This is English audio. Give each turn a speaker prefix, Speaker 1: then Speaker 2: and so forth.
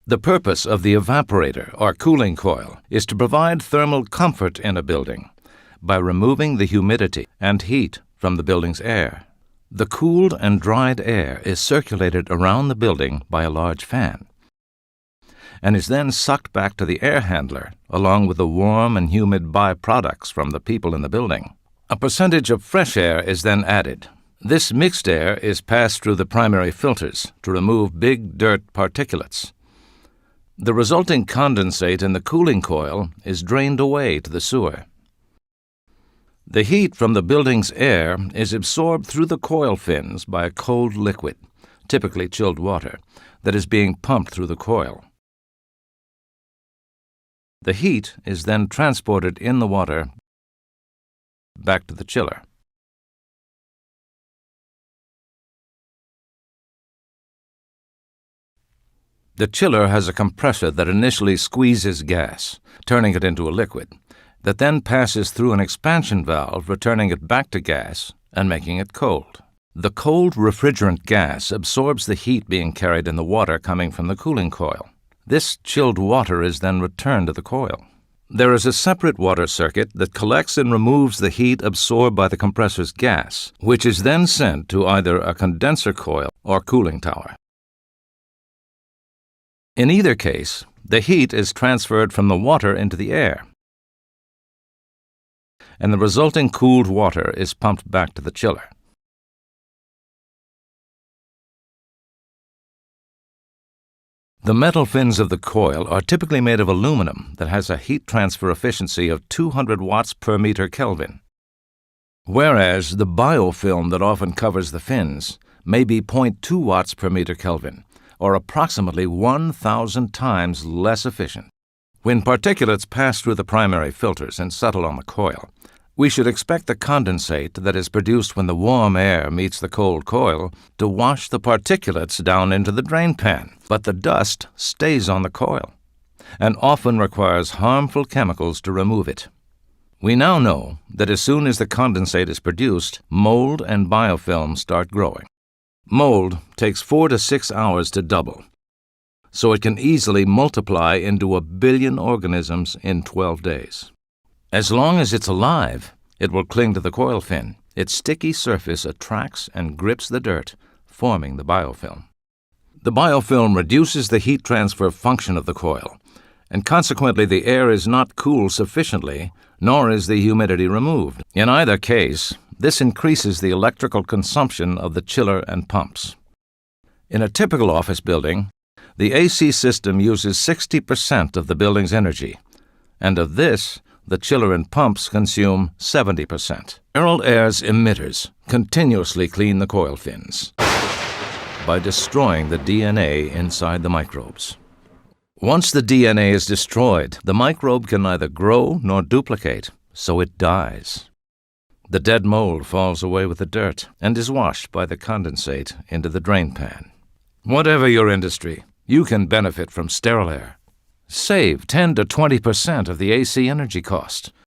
Speaker 1: The purpose of the evaporator or cooling coil is to provide thermal comfort in a building by removing the humidity and heat from the building's air. The cooled and dried air is circulated around the building by a large fan and is then sucked back to the air handler along with the warm and humid byproducts from the people in the building. A percentage of fresh air is then added. This mixed air is passed through the primary filters to remove big dirt particulates. The resulting condensate in the cooling coil is drained away to the sewer. The heat from the building's air is absorbed through the coil fins by a cold liquid, typically chilled water, that is being pumped through the coil. The heat is then transported in the water back to the chiller. The chiller has a compressor that initially squeezes gas, turning it into a liquid, that then passes through an expansion valve, returning it back to gas and making it cold. The cold refrigerant gas absorbs the heat being carried in the water coming from the cooling coil. This chilled water is then returned to the coil. There is a separate water circuit that collects and removes the heat absorbed by the compressor's gas, which is then sent to either a condenser coil or cooling tower. In either case, the heat is transferred from the water into the air, and the resulting cooled water is pumped back to the chiller. The metal fins of the coil are typically made of aluminum that has a heat transfer efficiency of 200 watts per meter Kelvin, whereas the biofilm that often covers the fins may be 0.2 watts per meter Kelvin, or approximately 1,000 times less efficient. When particulates pass through the primary filters and settle on the coil, we should expect the condensate that is produced when the warm air meets the cold coil to wash the particulates down into the drain pan, but the dust stays on the coil and often requires harmful chemicals to remove it. We now know that as soon as the condensate is produced, mold and biofilm start growing. Mold takes 4 to 6 hours to double, so it can easily multiply into 1 billion organisms in 12 days. As long as it's alive, it will cling to the coil fin. Its sticky surface attracts and grips the dirt, forming the biofilm. The biofilm reduces the heat transfer function of the coil, and consequently the air is not cooled sufficiently, nor is the humidity removed. In either case, this increases the electrical consumption of the chiller and pumps. In a typical office building, the AC system uses 60% of the building's energy, and of this, the chiller and pumps consume 70%. Aerial air's emitters continuously clean the coil fins by destroying the DNA inside the microbes. Once the DNA is destroyed, the microbe can neither grow nor duplicate, so it dies. The dead mold falls away with the dirt and is washed by the condensate into the drain pan. Whatever your industry, you can benefit from sterile air. Save 10 to 20% of the AC energy cost